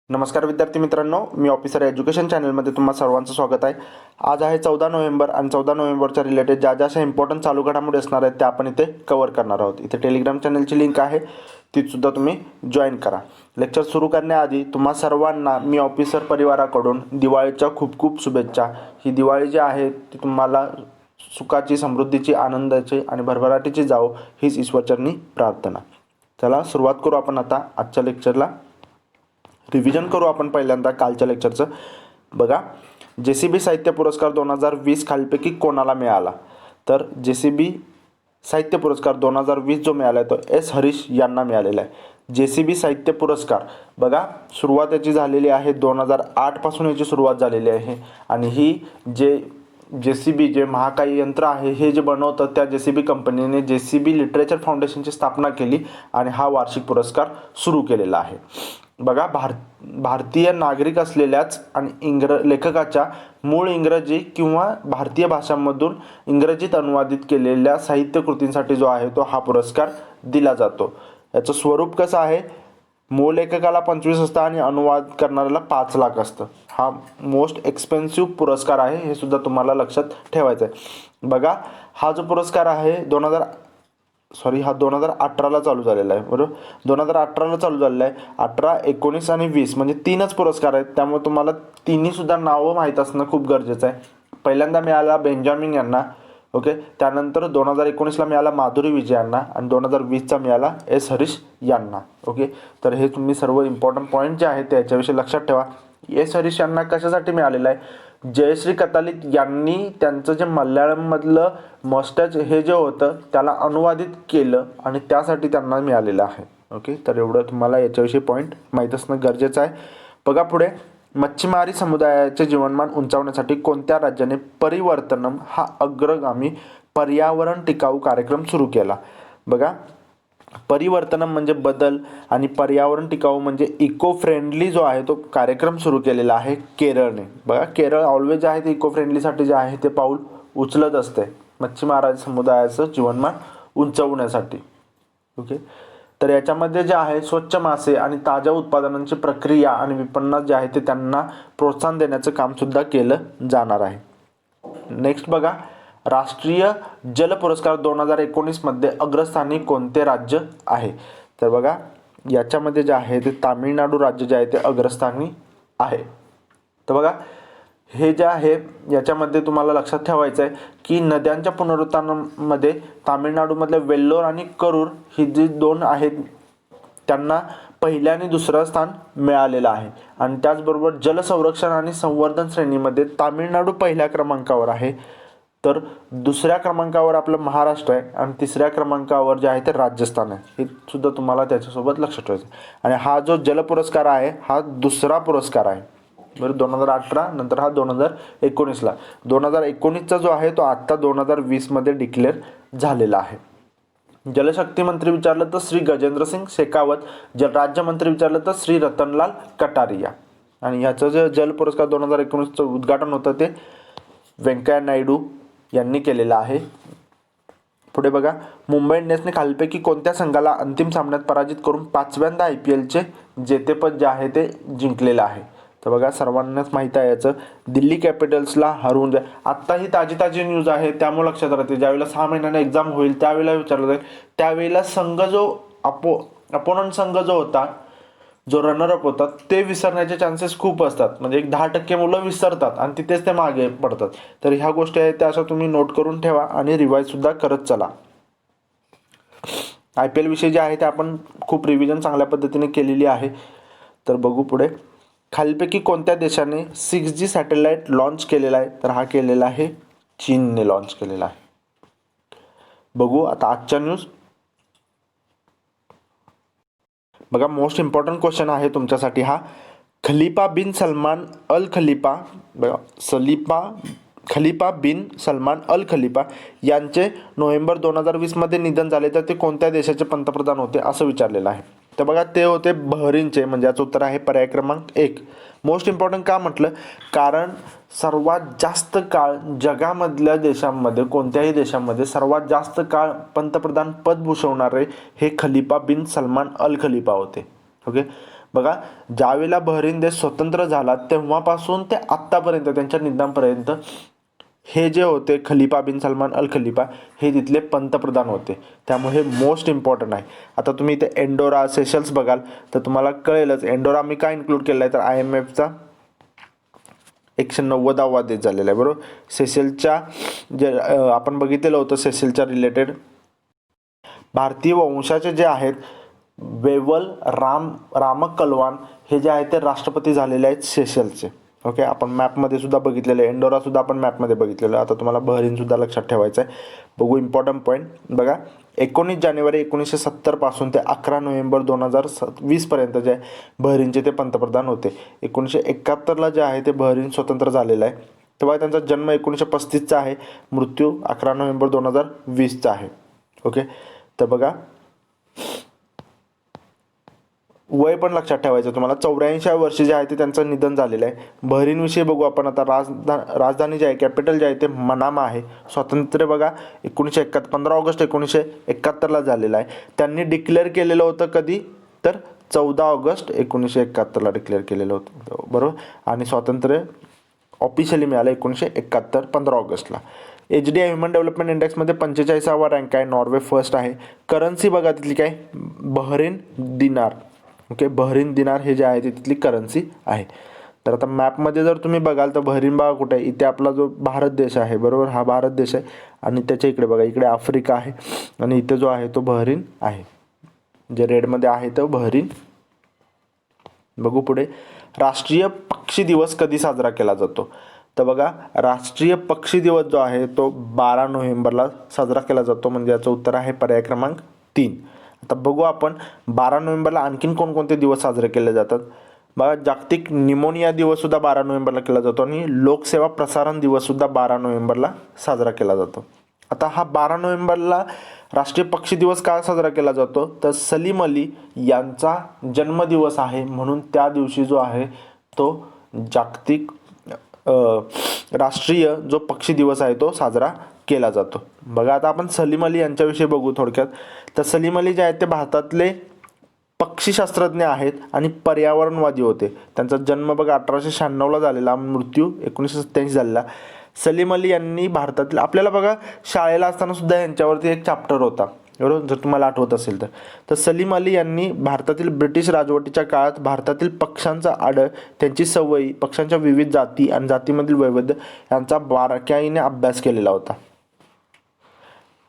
नमस्कार विद्यार्थी मित्रांनो, मी ऑफिसर एज्युकेशन चॅनलमध्ये तुम्हा सर्वांचं स्वागत आहे. आज आहे 14 नोव्हेंबर आणि 14 नोव्हेंबरच्या रिलेटेड ज्या ज्या इम्पॉर्टंट चालू घडामोडी असणार आहेत त्या आपण इथे कव्हर करणार आहोत. इथे टेलिग्राम चॅनलची लिंक आहे, तीसुद्धा तुम्ही जॉईन करा. लेक्चर सुरू करण्याआधी तुम्हा सर्वांना मी ऑफिसर परिवाराकडून दिवाळीच्या खूप खूप शुभेच्छा. ही दिवाळी जी आहे ती तुम्हाला सुखाची, समृद्धीची, आनंदाची आणि भरभराटीची जावो हीच ईश्वरचरणी प्रार्थना. चला सुरुवात करू आपण आता आजच्या लेक्चरला. रिव्हिजन करू आपण पहिल्यांदा कालच्या लेक्चरचं. बघा, JCB साहित्य पुरस्कार 2020 खालीलपैकी कोणाला मिळाला? तर JCB साहित्य पुरस्कार 2020 जो मिळाला आहे तो S हरीश यांना मिळालेला आहे. JCB साहित्य पुरस्कार बघा, सुरुवात याची झालेली आहे 2008 पासून याची सुरुवात झालेली आहे. आणि ही JCB जे महाकाय यंत्र आहे हे जे बनवतं त्या JCB कंपनीने JCB लिटरेचर फाउंडेशनची स्थापना केली आणि हा वार्षिक पुरस्कार सुरू केलेला आहे. बघा, भारतीय नागरिक असलेल्याच आणि लेखकाच्या मूळ इंग्रजी किंवा भारतीय भाषांमधून इंग्रजीत अनुवादित केलेल्या साहित्य कृतींसाठी जो आहे तो हा पुरस्कार दिला जातो. याचं स्वरूप कसं आहे? मूळ लेखकाला 25 असतं आणि अनुवाद करणाऱ्याला 5 लाख असतं. हा मोस्ट एक्सपेन्सिव्ह पुरस्कार आहे, हे सुद्धा तुम्हाला लक्षात ठेवायचं आहे. बघा, हा जो पुरस्कार आहे 2018ला चालू झालेला आहे. बरोबर, 2018ला चालू झालेला आहे. 18, 19 आणि 20 म्हणजे 3च पुरस्कार आहेत. त्यामुळे तुम्हाला तिन्ही सुद्धा नावं माहीत असणं खूप गरजेचं आहे. पहिल्यांदा मिळाला बेंजामिन यांना, ओके. त्यानंतर 2019ला मिळाला माधुरी विजय यांना आणि 2020चा मिळाला S हरीश यांना, ओके. तर हे तुम्ही सर्व इम्पॉर्टंट पॉईंट जे आहेत त्याच्याविषयी लक्षात ठेवा. S हरीश यांना कशासाठी मिळालेलं आहे? जयश्री कतालित यांनी त्यांचं जे मल्याळममधलं मस्टच हे जे होतं त्याला अनुवादित केलं आणि त्यासाठी त्यांना मिळालेलं आहे, ओके. तर एवढं तुम्हाला याच्याविषयी पॉईंट माहीत असणं गरजेचं आहे. बघा पुढे, मच्छीमारी समुदायाचे जीवनमान उंचावण्यासाठी कोणत्या राज्याने परिवर्तनम हा अग्रगामी पर्यावरण टिकाऊ कार्यक्रम सुरू केला? बघा, परिवर्तनम म्हणजे बदल आणि पर्यावरण टिकाऊ म्हणजे इको फ्रेंडली जो आहे तो कार्यक्रम सुरू केलेला आहे केरळने. बघा, केरळ ऑलवेज जे आहे ते इको फ्रेंडलीसाठी जे आहे ते पाऊल उचलत असते मच्छीमार समुदायाचं जीवनमान उंचावण्यासाठी, ओके. तर याच्यामध्ये जे आहे स्वच्छ मासे आणि ताज्या उत्पादनांची प्रक्रिया आणि विपणन जे आहे ते त्यांना प्रोत्साहन देण्याचं काम सुद्धा केलं जाणार आहे. नेक्स्ट बघा, राष्ट्रीय जल पुरस्कार 2019 मध्ये अग्रस्थानी कोणते राज्य आहे? तर बघा, याच्यामध्ये जे आहे ते तामिळनाडू राज्य जे आहे ते अग्रस्थानी आहे. तर बघा, हे जे आहे याच्यामध्ये तुम्हाला लक्षात ठेवायचं आहे की नद्यांच्या पुनरुत्थानामध्ये तामिळनाडूमधल्या वेल्लोर आणि करूर ही जी 2 आहेत त्यांना पहिल्या आणि दुसरं स्थान मिळालेलं आहे. आणि त्याचबरोबर जलसंरक्षण आणि संवर्धन श्रेणीमध्ये तामिळनाडू पहिल्या क्रमांकावर आहे, तर दुसऱ्या क्रमांकावर आपलं महाराष्ट्र आहे आणि तिसऱ्या क्रमांकावर जे आहे ते राजस्थान आहे. हे सुद्धा तुम्हाला त्याच्यासोबत लक्षात ठेवायचं. आणि हा जो जल पुरस्कार आहे हा दुसरा पुरस्कार आहे, बरं. 2018 नंतर हा 2019ला. 2019चा जो आहे तो आत्ता 2020 मध्ये डिक्लेअर झालेला आहे. जलशक्ती मंत्री विचारलं तर श्री गजेंद्रसिंग शेखावत, राज्यमंत्री विचारलं तर श्री रतनलाल कटारिया. आणि ह्याचं जे जल पुरस्कार 2019चं उद्घाटन होतं ते व्यंकय्या नायडू यांनी केलेलं आहे. पुढे बघा, मुंबई इंडियन्सने खालीलपैकी कोणत्या संघाला अंतिम सामन्यात पराजित करून 5व्यांदा IPLचे जेतेपद जे आहे ते जिंकलेलं आहे? तर बघा, सर्वांनाच माहीत आहे याचं, दिल्ली कॅपिटल्सला हरवून. आत्ता ही ताजी न्यूज आहे त्यामुळे लक्षात राहते. ज्यावेळेला 6 महिन्याने एक्झाम होईल त्यावेळेला विचारलं जाईल, त्यावेळेला संघ जो अपोनंट संघ जो होता, जो रनरअप होता ते विसरण्याचे चान्सेस खूप असतात. म्हणजे 10% मुलं विसरतात आणि तिथेच ते मागे पडतात. तर ह्या गोष्टी आहेत त्या अशा तुम्ही नोट करून ठेवा आणि रिवाईज सुद्धा करत चला. IPL विषयी जे आहे ते आपण खूप रिव्हिजन चांगल्या पद्धतीने केलेली आहे. तर बघू पुढे, खालीलपैकी कोणत्या देशाने 6G सॅटेलाइट लॉन्च केलेला आहे? तर हा केलेला आहे चीनने लॉन्च केलेला आहे. बघू आता आजच्या न्यूज. बघा, मोस्ट इम्पॉर्टंट क्वेश्चन आहे तुमच्यासाठी हा. खलिफा बिन सलमान अल खलिफा, खलिफा बिन सलमान अल खलिफा यांचे नोव्हेंबर 2020 मध्ये निधन झाले तर ते कोणत्या देशाचे पंतप्रधान होते असं विचारलेलं आहे. तर बघा, ते होते बहरीनचे. म्हणजे याचं उत्तर आहे पर्याय क्रमांक 1. मोस्ट इम्पॉर्टंट का म्हटलं? कारण सर्वात जास्त काळ जगामधल्या देशांमध्ये, कोणत्याही देशामध्ये सर्वात जास्त काळ पंतप्रधान पद भूषवणारे हे खलिफा बिन सलमान अल खलिफा होते, ओके. बघा, ज्यावेळेला बहरीन देश स्वतंत्र झाला तेव्हापासून ते आत्तापर्यंत त्यांच्या निधनापर्यंत हे जे होते खलिफा बिन सलमान अल खलिफा हे तिथले पंतप्रधान होते. त्यामुळे हे मोस्ट इम्पॉर्टंट आहे. आता तुम्ही इथे एंडोरा सेशल्स बघाल तर तुम्हाला कळेलच एंडोरा मी काय इन्क्लूड केलं आहे तर IMFचा 190वा देश झालेला आहे बरोबर. सेशलच्या जे आपण बघितलेलं होतं सेशलच्या रिलेटेड भारतीय वंशाचे जे आहेत वेवल रामकलवान हे जे आहेत ते राष्ट्रपती झालेले आहेत सेशलचे. ओके, आपण मॅपमध्ये सुद्धा बघितलेलं आहे, एंडोरा सुद्धा आपण मॅपमध्ये बघितलेलं. आता तुम्हाला बहरीन सुद्धा लक्षात ठेवायचं आहे. बघू इम्पॉर्टंट पॉईंट बघा, 19 जानेवारी 1970 पासून ते 11 नोव्हेंबर 2020 पर्यंत जे बहरीनचे ते पंतप्रधान होते. 1971ला जे आहे ते बहरीन स्वतंत्र झालेलं आहे. तेव्हा त्यांचा जन्म 1935चा आहे, मृत्यू 11 नोव्हेंबर 2020चा आहे. ओके, तर बघा वय पण लक्षात ठेवायचं तुम्हाला. 84व्या वर्षी जे आहे ते त्यांचं निधन झालेलं आहे. बहरीनविषयी बघू आपण आता. राजधानी जे आहे कॅपिटल जे आहे ते मनामा आहे. स्वातंत्र्य बघा 15 ऑगस्ट 1971ला झालेलं आहे. त्यांनी डिक्लेअर केलेलं होतं कधी तर 14 ऑगस्ट 1971ला डिक्लेअर केलेलं होतं बरोबर. आणि स्वातंत्र्य ऑफिशियली मिळालं 1971 15 ऑगस्टला. HDI ह्युमन डेव्हलपमेंट इंडेक्समध्ये 45वा रँक आहे. नॉर्वे फर्स्ट आहे. करन्सी बघा तिथली काय बहरीन दिनार. ओके, बहरीन दिनार हे जे आहे ते तिथली करन्सी आहे. तर आता मॅपमध्ये जर तुम्ही बघाल तर बहरीन बघा कुठे आहे, इथे आपला जो भारत देश आहे बरोबर, हा भारत देश आहे. आणि त्याच्या इकडे बघा इकडे आफ्रिका आहे आणि इथे जो आहे तो बहरीन आहे. जे रेडमध्ये आहे तो बहरीन. बघू पुढे, राष्ट्रीय पक्षी दिवस कधी साजरा केला जातो तर बघा राष्ट्रीय पक्षी दिवस जो आहे तो 12 नोव्हेंबरला साजरा केला जातो. म्हणजे याचं उत्तर आहे पर्याय क्रमांक 3. आता बघू आपण 12 नोव्हेंबरला आणखीन कोणकोणते दिवस साजरे केले जातात. बघा, जागतिक निमोनिया दिवस सुद्धा 12 नोव्हेंबरला केला जातो आणि लोकसेवा प्रसारण दिवस सुद्धा 12 नोव्हेंबरला साजरा केला जातो. आता हा 12 नोव्हेंबरला राष्ट्रीय पक्षी दिवस का साजरा केला जातो तर सलीम अली यांचा जन्मदिवस आहे, म्हणून त्या दिवशी जो आहे तो जागतिक राष्ट्रीय जो पक्षी दिवस आहे तो साजरा केला जातो. बघा, आता आपण सलीम अली यांच्याविषयी बघू थोडक्यात. तर सलीम अली जे आहेत ते भारतातले पक्षीशास्त्रज्ञ आहेत आणि पर्यावरणवादी होते. त्यांचा जन्म बघा 1896ला झालेला, मृत्यू 1987 झालेला. सलीम अली यांनी भारतातील आपल्याला बघा शाळेला असताना सुद्धा यांच्यावरती एक चॅप्टर होता बरोबर, जर तुम्हाला आठवत असेल तर सलीम अली यांनी भारतातील ब्रिटिश राजवटीच्या काळात भारतातील पक्ष्यांचा आढळ, त्यांची सवयी, पक्ष्यांच्या विविध जाती आणि जातीमधील वैविध्य यांचा बारकाईने अभ्यास केलेला होता.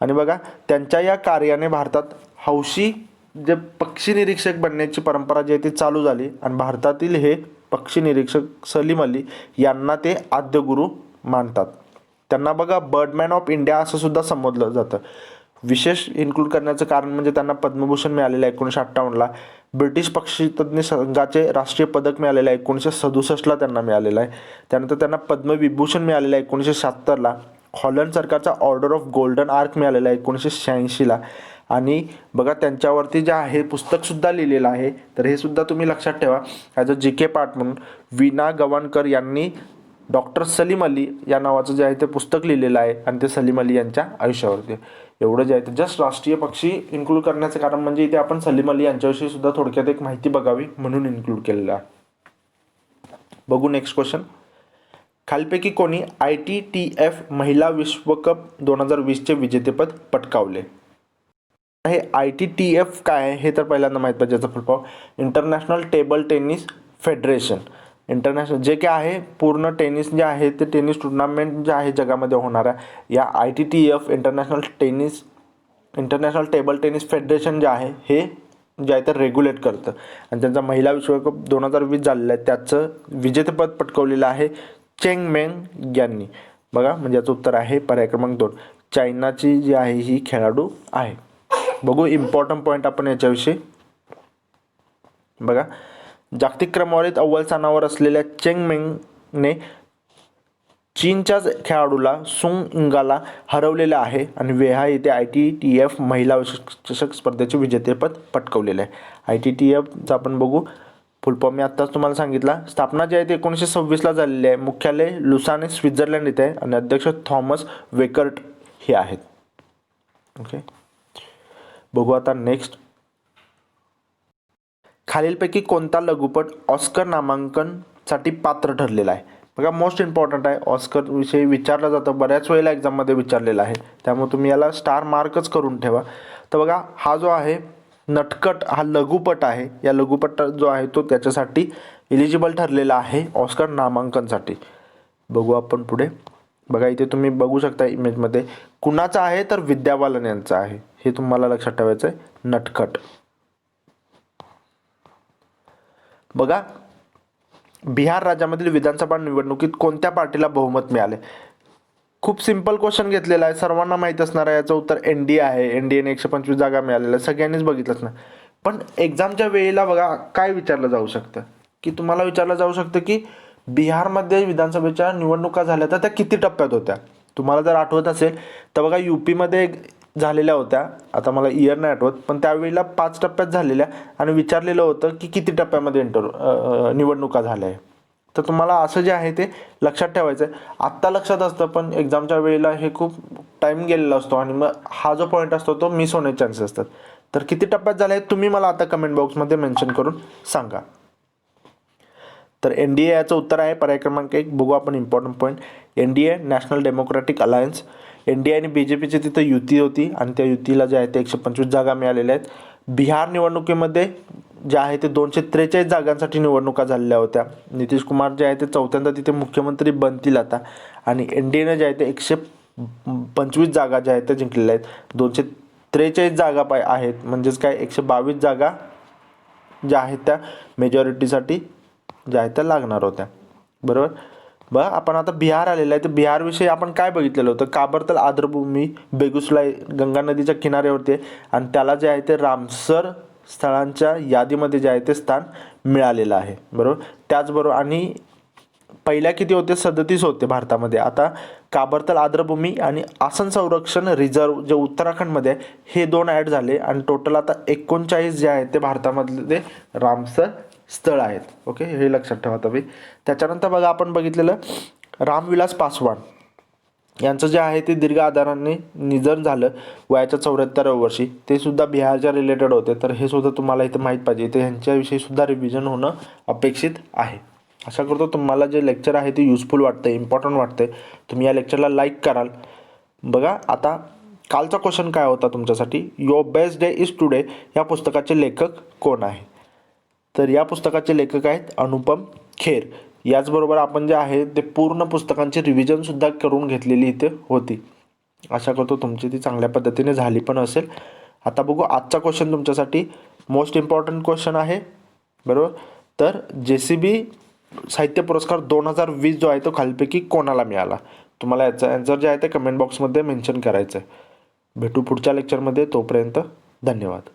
आणि बघा त्यांच्या या कार्याने भारतात हौशी जे पक्षी निरीक्षक बनण्याची परंपरा जी आहे ती चालू झाली आणि भारतातील हे पक्षी निरीक्षक सलीम अली यांना ते आद्यगुरू मानतात. त्यांना बघा बर्डमॅन ऑफ इंडिया असं सुद्धा संबोधलं जातं. विशेष इन्क्लूड करण्याचं कारण म्हणजे त्यांना पद्मभूषण मिळालेलं आहे 1958ला. ब्रिटिश पक्षीतज्ञ संघाचे राष्ट्रीय पदक मिळालेलं आहे 1967ला त्यांना मिळालेलं आहे. त्यानंतर त्यांना पद्मविभूषण मिळालेलं आहे 1976ला. हॉलंड सरकारचा ऑर्डर ऑफ गोल्डन आर्क मिळालेला आहे 1986ला. आणि बघा त्यांच्यावरती जे आहे पुस्तकसुद्धा लिहिलेलं आहे, तर हे सुद्धा तुम्ही लक्षात ठेवा ॲज अ GK पार्ट म्हणून. वीणा गवाणकर यांनी डॉक्टर सलीम अली या नावाचं जे आहे ते पुस्तक लिहिलेलं आहे आणि ते सलीम अली यांच्या आयुष्यावरती. एवढं जे आहे ते जस्ट राष्ट्रीय पक्षी इन्क्लूड करण्याचं कारण म्हणजे इथे आपण सलीम अली यांच्याविषयी सुद्धा थोडक्यात एक माहिती बघावी म्हणून इन्क्लूड केलेलं आहे. बघू नेक्स्ट क्वेश्चन. खालपैकी कोणी ITTF महिला विश्वकप 2020चे विजेतेपद पटकावले. हे ITTF काय आहे हे तर पहिल्यांदा माहीत पाहिजे. याचा फुल form international table tennis federation. International जे काय आहे पूर्ण टेनिस जे आहे ते टेनिस टुर्नामेंट जे आहे जगामध्ये होणाऱ्या या ITTF international table tennis federation जे आहे हे जे आहे ते रेग्युलेट करतं. आणि त्यांचा महिला विश्वकप 2020 झालेला आहे त्याचं विजेतेपद पटकवलेलं आहे चेंग मेंग यांनी. बघा म्हणजे याचं उत्तर आहे पर्याय क्रमांक 2. चायनाची जी आहे ही खेळाडू आहे. बघू इम्पॉर्टंट पॉईंट आपण याच्याविषयी. बघा जागतिक क्रमवारीत अव्वल स्थानावर असलेल्या चेंग मेंगने चीनच्याच खेळाडूला सुंग इंगाला हरवलेला आहे आणि वेहा येथे ITTF महिला विश्वचषक स्पर्धेचे विजेतेपद पटकवलेले आहे. ITTFचं आपण बघू फुल फॉर्म मी आत्ताच तुम्हाला सांगितला. स्थापना जी आहे ती 1926ला झालेली आहे. मुख्यालय लुसाने स्वित्झर्लंड इथे आहे आणि अध्यक्ष थॉमस वेकर्ट हे आहेत. ओके, बघू आता नेक्स्ट. खालीलपैकी कोणता लघुपट ऑस्कर नामांकनसाठी पात्र ठरलेला आहे? बघा, मोस्ट इम्पॉर्टंट आहे. ऑस्कर विषयी विचारलं जातं, बऱ्याच वेळेला एक्झाममध्ये विचारलेलं आहे, त्यामुळे तुम्ही याला स्टार मार्कच करून ठेवा. तर बघा, हा जो आहे नटखट हा लघुपट आहे. या लघुपट जो आहे तो त्याच्यासाठी एलिजिबल ठरलेला आहे ऑस्कर नामांकनसाठी. बघू आपण पुढे. बघा, इथे तुम्ही बघू शकता इमेजमध्ये कुणाचा आहे, तर विद्या बालन यांचा आहे. हे तुम्हाला लक्षात ठेवायचं आहे, नटखट. बघा, बिहार राज्यामधील विधानसभा निवडणुकीत कोणत्या पार्टीला बहुमत मिळाले? खूप सिंपल क्वेश्चन घेतलेला आहे, सर्वांना माहीत असणार आहे. याचं उत्तर एनडीए आहे. एनडीएने 125 जागा मिळालेल्या, सगळ्यांनीच बघितलंच ना. पण एक्झामच्या वेळेला बघा काय विचारलं जाऊ शकतं, की तुम्हाला विचारलं जाऊ शकतं की बिहारमध्ये विधानसभेच्या निवडणुका झाल्या तर त्या किती टप्प्यात होत्या? तुम्हाला जर आठवत असेल तर बघा, यूपीमध्ये झालेल्या होत्या, आता मला इयर नाही आठवत, पण त्यावेळेला 5 टप्प्यात झालेल्या आणि विचारलेलं होतं की किती टप्प्यामध्ये निवडणुका झाल्या आहे. तर तुम्हाला असं जे आहे ते लक्षात ठेवायचं आहे. आत्ता लक्षात असतं, पण एक्झामच्या वेळेला हे खूप टाईम गेलेला असतो आणि मग हा जो पॉईंट असतो तो मिस होण्याचे चान्सेस असतात. तर किती टप्प्यात झाले तुम्ही मला आता कमेंट बॉक्समध्ये मेन्शन करून सांगा. तर एनडीए याचं उत्तर आहे पर्याय क्रमांक 1. बघू आपण important point. NDA national democratic alliance. NDA आणि बीजेपीची तिथं युती होती आणि त्या युतीला जे आहे ते 125 जागा मिळालेल्या आहेत. बिहार निवडणुकीमध्ये जे आहे ते 243 जागांसाठी निवडणुका झालेल्या होत्या. नितीश कुमार जे आहे ते चौथ्यांदा तिथे मुख्यमंत्री बनतील आता. आणि एनडीएने जे आहे ते 125 जागा ज्या आहेत त्या जिंकलेल्या आहेत. 243 जागा आहेत, म्हणजेच काय 122 जागा ज्या आहेत त्या मेजॉरिटीसाठी ज्या आहेत त्या लागणार होत्या. बरोबर. बघा, आपण आता बिहार आलेलं आहे. तर बिहारविषयी आपण काय बघितलेलं होतं? काबरतल आर्द्रभूमी बेगुसराय गंगा नदीच्या किनाऱ्यावरती आहे आणि त्याला जे आहे ते रामसर स्थळांच्या यादीमध्ये जे आहे ते स्थान मिळालेलं आहे. बरोबर. त्याचबरोबर आणि पहिल्या किती होते? 37 होते भारतामध्ये. आता काबरतल आर्द्रभूमी आणि आसन संरक्षण रिझर्व जे उत्तराखंडमध्ये आहे हे 2 ॲड झाले आणि टोटल आता 39 जे आहेत ते भारतामधले रामसर स्थळ आहेत. ओके, हे लक्षात ठेवा तुम्ही. त्याच्यानंतर बघा, आपण बघितलेलं रामविलास पासवान यांचं जे आहे ते दीर्घ आजाराने निधन झालं वयाच्या 74व्या वर्षी. ते सुद्धा बिहारच्या रिलेटेड होते, तर हे सुद्धा तुम्हाला इथे माहीत पाहिजे. ते ह्यांच्याविषयी सुद्धा रिव्हिजन होणं अपेक्षित आहे. आशा करतो तुम्हाला जे लेक्चर आहे ते युजफुल वाटतं, इम्पॉर्टंट वाटतं. तुम्ही या लेक्चरला लाईक कराल. बघा, आता कालचा क्वेश्चन काय होता तुमच्यासाठी? Your best day is today या पुस्तकाचे लेखक कोण आहे? तर या पुस्तकाचे लेखक आहेत अनुपम खेर. याचबरोबर आपण जे आहे ते पूर्ण पुस्तकांची रिव्हिजनसुद्धा करून घेतलेली इथे होती. आशा करतो तुमची ती चांगल्या पद्धतीने झाली पण असेल. आता बघू आजचा क्वेश्चन तुमच्यासाठी मोस्ट इम्पॉर्टंट क्वेश्चन आहे. बरोबर. तर JCB साहित्य पुरस्कार 2020 जो आहे तो खालीलपैकी कोणाला मिळाला? तुम्हाला याचा आन्सर जे आहे ते कमेंट बॉक्समध्ये मेन्शन करायचं आहे. भेटू पुढच्या लेक्चरमध्ये. तोपर्यंत धन्यवाद.